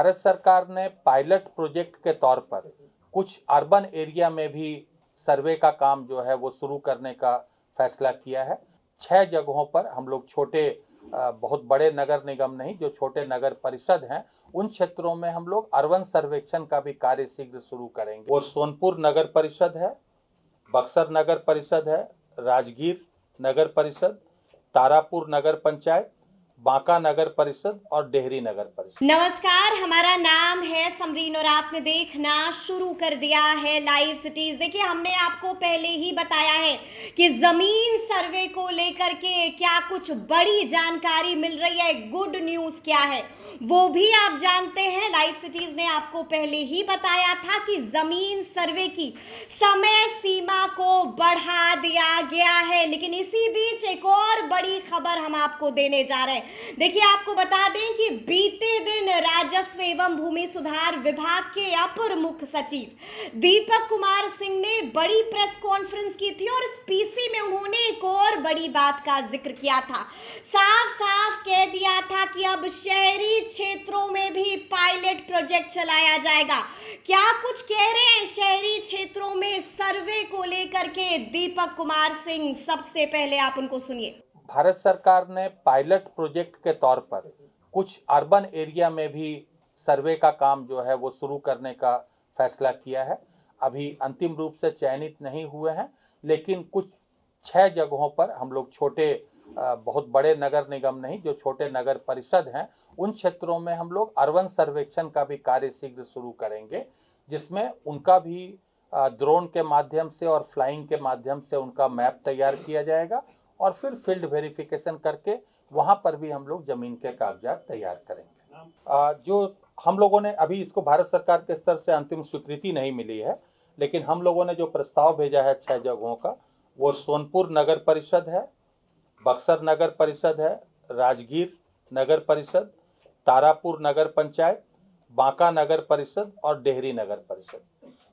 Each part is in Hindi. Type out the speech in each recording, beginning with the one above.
भारत सरकार ने पायलट प्रोजेक्ट के तौर पर कुछ अर्बन एरिया में भी सर्वे का काम जो है वो शुरू करने का फैसला किया है। 6 जगहों पर हम लोग छोटे बहुत बड़े नगर निगम नहीं, जो छोटे नगर परिषद हैं, उन क्षेत्रों में हम लोग अर्बन सर्वेक्षण का भी कार्य शीघ्र शुरू करेंगे। वो सोनपुर नगर परिषद है, बक्सर नगर परिषद है, राजगीर नगर परिषद, तारापुर नगर पंचायत, बांका नगर परिषद और डेहरी नगर परिषद। नमस्कार, हमारा नाम है समरीन और आपने देखना शुरू कर दिया है लाइव सिटीज। देखिए, हमने आपको पहले ही बताया है कि जमीन सर्वे को लेकर के क्या कुछ बड़ी जानकारी मिल रही है, गुड न्यूज क्या है वो भी आप जानते हैं। लाइव सिटीज ने आपको पहले ही बताया था कि जमीन सर्वे की समय सीमा को बढ़ा दिया गया है, लेकिन इसी बीच एक और बड़ी खबर हम आपको देने जा रहे हैं। देखिए, आपको बता दें कि बीते दिन राजस्व एवं भूमि सुधार विभाग के अपर मुख्य सचिव दीपक कुमार सिंह ने बड़ी प्रेस कॉन्फ्रेंस की थी और इस पीसी में उन्होंने एक और बड़ी बात का जिक्र किया था। साफ साफ कह दिया था कि अब शहरी क्षेत्रों में भी पायलट प्रोजेक्ट चलाया जाएगा। क्या कुछ कह रहे हैं शहरी क्षेत्रों में सर्वे को लेकर के दीपक कुमार सिंह, सबसे पहले आप उनको सुनिए। भारत सरकार ने पायलट प्रोजेक्ट के तौर पर कुछ अर्बन एरिया में भी सर्वे का काम जो है वो शुरू करने का फैसला किया है। अभी अंतिम रूप से चयनित नहीं हुए हैं, लेकिन कुछ 6 जगहों पर हम लोग छोटे बहुत बड़े नगर निगम नहीं, जो छोटे नगर परिषद हैं, उन क्षेत्रों में हम लोग अर्बन सर्वेक्षण का भी कार्य शीघ्र शुरू करेंगे, जिसमें उनका भी ड्रोन के माध्यम से और फ्लाइंग के माध्यम से उनका मैप तैयार किया जाएगा और फिर फील्ड वेरिफिकेशन करके वहां पर भी हम लोग जमीन के कागजात तैयार करेंगे। जो हम लोगों ने अभी इसको भारत सरकार के स्तर से अंतिम स्वीकृति नहीं मिली है, लेकिन हम लोगों ने जो प्रस्ताव भेजा है 6 जगहों का, वो सोनपुर नगर परिषद है, बक्सर नगर परिषद है, राजगीर नगर परिषद, तारापुर नगर पंचायत, बांका नगर परिषद और डेहरी नगर परिषद।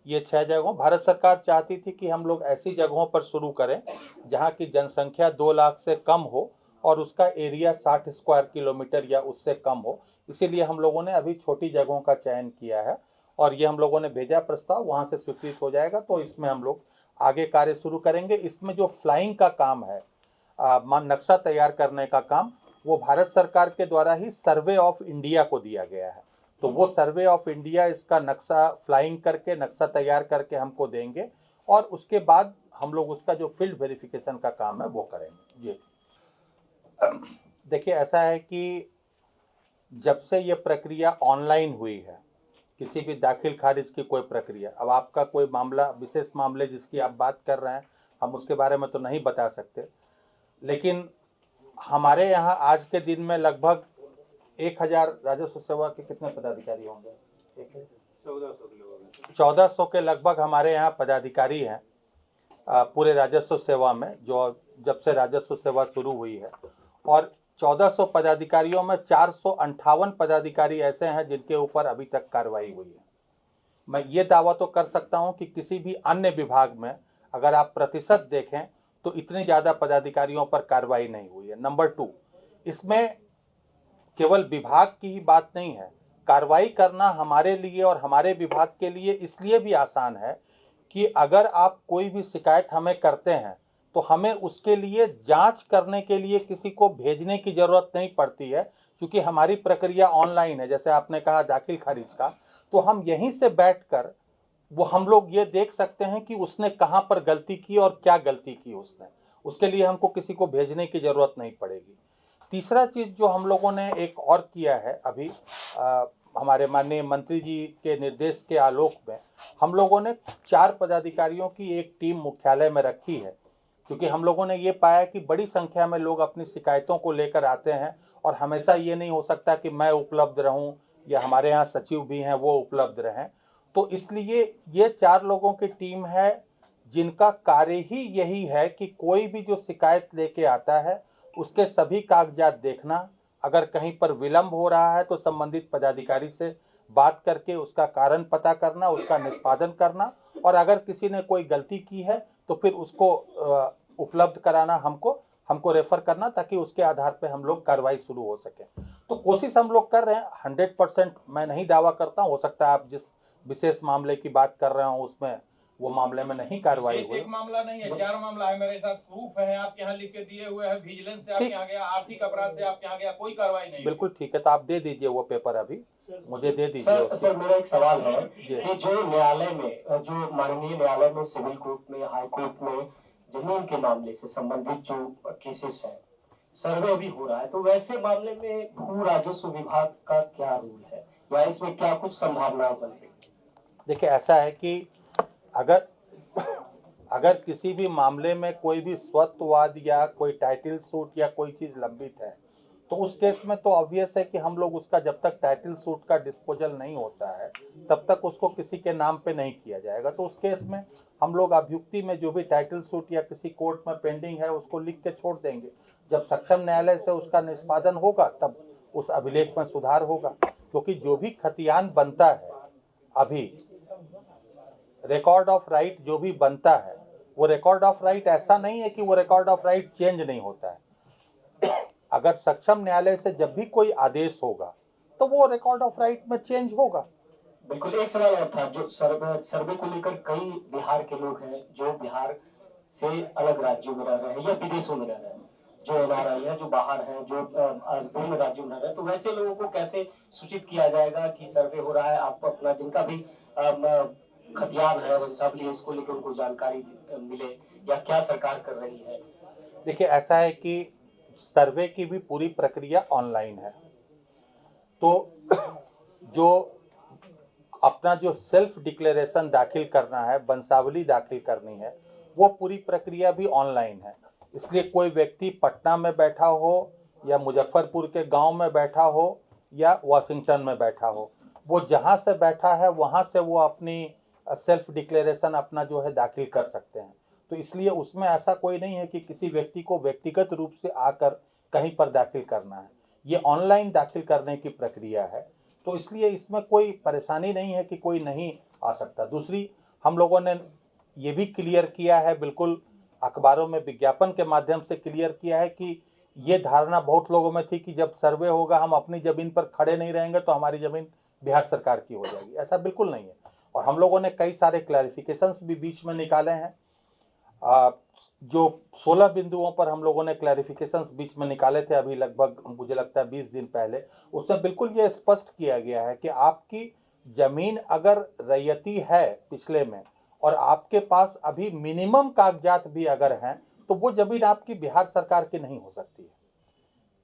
ये 6 जगहों भारत सरकार चाहती थी कि हम लोग ऐसी जगहों पर शुरू करें जहां की जनसंख्या 2 लाख से कम हो और उसका एरिया 60 स्क्वायर किलोमीटर या उससे कम हो। इसीलिए हम लोगों ने अभी छोटी जगहों का चयन किया है और ये हम लोगों ने भेजा प्रस्ताव, वहां से स्वीकृत हो जाएगा तो इसमें हम लोग आगे कार्य शुरू करेंगे। इसमें जो फ्लाइंग का काम है, नक्शा तैयार करने का काम, वो भारत सरकार के द्वारा ही सर्वे ऑफ इंडिया को दिया गया है। तो वो सर्वे ऑफ इंडिया इसका नक्शा फ्लाइंग करके, नक्शा तैयार करके हमको देंगे और उसके बाद हम लोग उसका जो फील्ड वेरिफिकेशन का काम है वो करेंगे। जी देखिए, ऐसा है कि जब से ये प्रक्रिया ऑनलाइन हुई है, किसी भी दाखिल खारिज की कोई प्रक्रिया, अब आपका कोई मामला, विशेष मामले जिसकी आप बात कर रहे हैं, हम उसके बारे में तो नहीं बता सकते, लेकिन हमारे यहाँ आज के दिन में लगभग 1000 राजस्व सेवा के कितने पदाधिकारी होंगे? 1400 के लगभग हमारे यहाँ पदाधिकारी हैं पूरे राजस्व सेवा में, जो जब से राजस्व सेवा शुरू हुई है। और 1400 पदाधिकारियों में 458 पदाधिकारी ऐसे हैं जिनके ऊपर अभी तक कार्रवाई हुई है। मैं ये दावा तो कर सकता हूं कि किसी भी अन्य विभाग में अगर आप प्रतिशत देखें तो इतनी ज़्यादा पदाधिकारियों पर कार्रवाई नहीं हुई है। नंबर 2, इसमें केवल विभाग की ही बात नहीं है, कार्रवाई करना हमारे लिए और हमारे विभाग के लिए इसलिए भी आसान है कि अगर आप कोई भी शिकायत हमें करते हैं तो हमें उसके लिए जांच करने के लिए किसी को भेजने की जरूरत नहीं पड़ती है, क्योंकि हमारी प्रक्रिया ऑनलाइन है। जैसे आपने कहा दाखिल खारिज का, तो हम यहीं से बैठकर वो हम लोग ये देख सकते हैं कि उसने कहां पर गलती की और क्या गलती की उसने, उसके लिए हमको किसी को भेजने की जरूरत नहीं पड़ेगी। तीसरा चीज जो हम लोगों ने एक और किया है अभी, हमारे माननीय मंत्री जी के निर्देश के आलोक में हम लोगों ने 4 पदाधिकारियों की एक टीम मुख्यालय में रखी है, क्योंकि हम लोगों ने ये पाया कि बड़ी संख्या में लोग अपनी शिकायतों को लेकर आते हैं और हमेशा ये नहीं हो सकता कि मैं उपलब्ध रहूं या हमारे यहाँ सचिव भी हैं वो उपलब्ध रहें। तो इसलिए ये 4 लोगों की टीम है जिनका कार्य ही यही है कि कोई भी जो शिकायत लेके आता है उसके सभी कागजात देखना, अगर कहीं पर विलंब हो रहा है तो संबंधित पदाधिकारी से बात करके उसका कारण पता करना, उसका निष्पादन करना, और अगर किसी ने कोई गलती की है तो फिर उसको उपलब्ध कराना, हमको रेफर करना, ताकि उसके आधार पर हम लोग कार्रवाई शुरू हो सके। तो कोशिश हम लोग कर रहे हैं। 100% मैं नहीं दावा करता हूं, हो सकता है आप जिस विशेष मामले की बात कर रहे हो उसमें वो मामले में नहीं कार्रवाई हुई। एक मामला नहीं है, 4 मामला है, मेरे साथ प्रूफ है, आपके यहाँ लिख के दिए हुए हैं, विजिलेंस से आपके यहाँ गया, आर्थिक अपराध से आपके यहाँ गया, कोई कार्रवाई नहीं। बिल्कुल ठीक है, तो आप दे दीजिए वो पेपर, अभी मुझे दे दीजिए। सर मेरा एक सवाल है कि जो न्यायालय में, जो माननीय न्यायालय में, सिविल कोर्ट में, हाई कोर्ट में जमीन के मामले से संबंधित जो केसेस है, सर्वे अभी हो रहा है, तो वैसे मामले में भू राजस्व विभाग का क्या रूल है या इसमें क्या कुछ संभावनाएं बन रही है? देखिए, ऐसा है कि अगर किसी भी मामले में कोई भी स्वत्ववाद या कोई टाइटल सूट या कोई चीज लंबित है, तो उस केस में तो ऑब्वियस है कि हम लोग उसका, जब तक टाइटल सूट का डिस्पोजल नहीं होता है तब तक उसको किसी के नाम पे नहीं किया जाएगा। तो उस केस में हम लोग अभियुक्ति में जो भी टाइटल सूट या किसी कोर्ट में पेंडिंग है उसको लिख के छोड़ देंगे। जब सक्षम न्यायालय से उसका निष्पादन होगा तब उस अभिलेख में सुधार होगा, क्योंकि जो भी खतियान बनता है, अभी रिकॉर्ड ऑफ राइट जो भी बनता है, वो रिकॉर्ड ऑफ राइट ऐसा नहीं है कि वो रिकॉर्ड ऑफ राइट चेंज नहीं होता है। अगर सक्षम न्यायालय से जब भी कोई आदेश होगा तो वो रिकॉर्ड ऑफ राइट में चेंज होगा। बिल्कुल। एक सवाल और था, जो सर्वे को लेकर कई बिहार के लोग हैं जो बिहार से अलग राज्यों में रह रहे हैं या विदेशों में रह रहे हैं, जो एनआरआई है, जो बाहर है, जो विभिन्न राज्यों में रह रहे हैं, तो वैसे लोगों को कैसे सूचित किया जाएगा कि सर्वे हो रहा है? आपको अपना जिनका भी खतियान है वंशावली, इसको लेकर उनको जानकारी मिले या क्या सरकार कर रही है? देखिए, ऐसा है कि सर्वे की भी पूरी प्रक्रिया ऑनलाइन है, तो जो अपना जो सेल्फ डिक्लेरेशन दाखिल करना है, वंशावली दाखिल करनी है, वो पूरी प्रक्रिया भी ऑनलाइन है। इसलिए कोई व्यक्ति पटना में बैठा हो या मुजफ्फरपुर के गांव में बैठा हो या वाशिंगटन में बैठा हो, वो जहां से बैठा है वहां से वो अपनी सेल्फ डिक्लेरेशन अपना जो है दाखिल कर सकते हैं। तो इसलिए उसमें ऐसा कोई नहीं है कि किसी व्यक्ति को व्यक्तिगत रूप से आकर कहीं पर दाखिल करना है, ये ऑनलाइन दाखिल करने की प्रक्रिया है। तो इसलिए इसमें कोई परेशानी नहीं है कि कोई नहीं आ सकता। दूसरी, हम लोगों ने ये भी क्लियर किया है, बिल्कुल अखबारों में विज्ञापन के माध्यम से क्लियर किया है कि ये धारणा बहुत लोगों में थी कि जब सर्वे होगा हम अपनी जमीन पर खड़े नहीं रहेंगे तो हमारी जमीन बिहार सरकार की हो जाएगी। ऐसा बिल्कुल नहीं है। और हम लोगों ने कई सारे क्लैरिफिकेशंस भी बीच में निकाले हैं। जो 16 बिंदुओं पर हम लोगों ने क्लैरिफिकेशंस बीच में निकाले थे, अभी लगभग मुझे लगता है 20 दिन पहले, उसमें बिल्कुल ये स्पष्ट किया गया है कि आपकी जमीन अगर रैयती है पिछले में और आपके पास अभी मिनिमम कागजात भी अगर हैं तो वो जमीन आपकी बिहार सरकार की नहीं हो सकती है।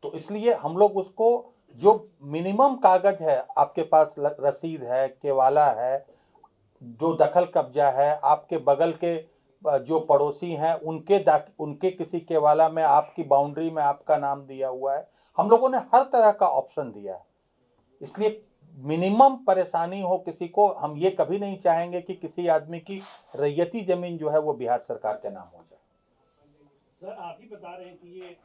तो इसलिए हम लोग उसको, जो मिनिमम कागज है आपके पास, रसीद है, केवाला है, जो दखल कब्जा है, आपके बगल के जो पड़ोसी हैं उनके किसी केवाला में आपकी बाउंड्री में आपका नाम दिया हुआ है, हम लोगों ने हर तरह का ऑप्शन दिया है। इसलिए मिनिमम परेशानी हो किसी को, हम ये कभी नहीं चाहेंगे कि किसी आदमी की रैयती जमीन जो है वो बिहार सरकार के नाम हो जाए। सर, आप ही बता रहे हैं कि ये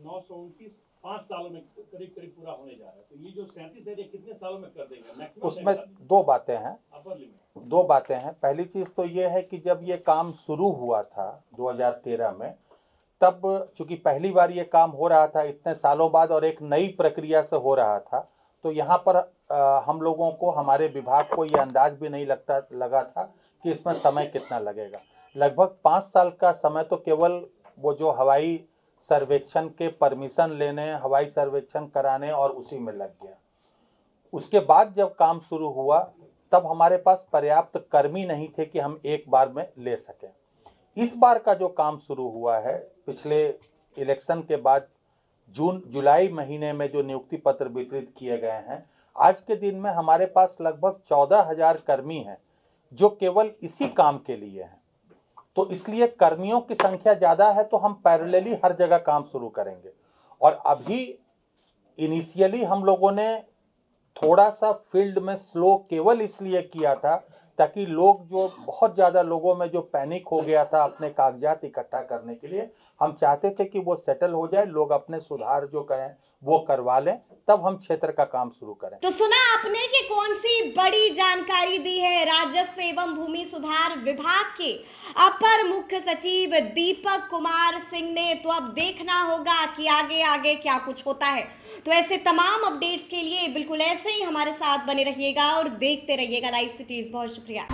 929 5 सालों में करीब करीब पूरा होने जा रहा है, तो ये जो 37 है ये कितने सालों में कर देंगे मैक्सिमम? उसमें दो बातें हैं, अपर लिमिट। दो बातें हैं। पहली चीज तो ये है कि जब ये काम शुरू हुआ था 2013 में, तब चूंकि पहली बार ये काम हो रहा था इतने सालों बाद और एक नई प्रक्रिया से हो रहा था, तो यहाँ पर हम लोगों को, हमारे विभाग को ये अंदाज भी नहीं लगा था कि इसमें समय कितना लगेगा। लगभग 5 साल का समय तो केवल वो जो हवाई सर्वेक्षण के परमिशन लेने, हवाई सर्वेक्षण कराने और उसी में लग गया। उसके बाद जब काम शुरू हुआ तब हमारे पास पर्याप्त कर्मी नहीं थे कि हम एक बार में ले सकें। इस बार का जो काम शुरू हुआ है, पिछले इलेक्शन के बाद जुलाई महीने में जो नियुक्ति पत्र वितरित किए गए हैं, आज के दिन में हमारे पास लगभग 14,000 कर्मी हैं जो केवल इसी काम के लिए हैं। तो इसलिए कर्मियों की संख्या ज्यादा है, तो हम पैरेलली हर जगह काम शुरू करेंगे। और अभी इनिशियली हम लोगों ने थोड़ा सा फील्ड में स्लो केवल इसलिए किया था ताकि लोग, जो बहुत ज्यादा लोगों में जो पैनिक हो गया था अपने कागजात इकट्ठा करने के लिए, हम चाहते थे कि वो सेटल हो जाए, लोग अपने सुधार जो करें वो करवा लें, तब हम क्षेत्र का काम शुरू करें। तो सुना आपने कि कौन सी बड़ी जानकारी दी है राजस्व एवं भूमि सुधार विभाग के अपर मुख्य सचिव दीपक कुमार सिंह ने। तो अब देखना होगा कि आगे आगे क्या कुछ होता है। तो ऐसे तमाम अपडेट्स के लिए बिल्कुल ऐसे ही हमारे साथ बने रहिएगा और देखते रहिएगा लाइव सिटीज। बहुत शुक्रिया।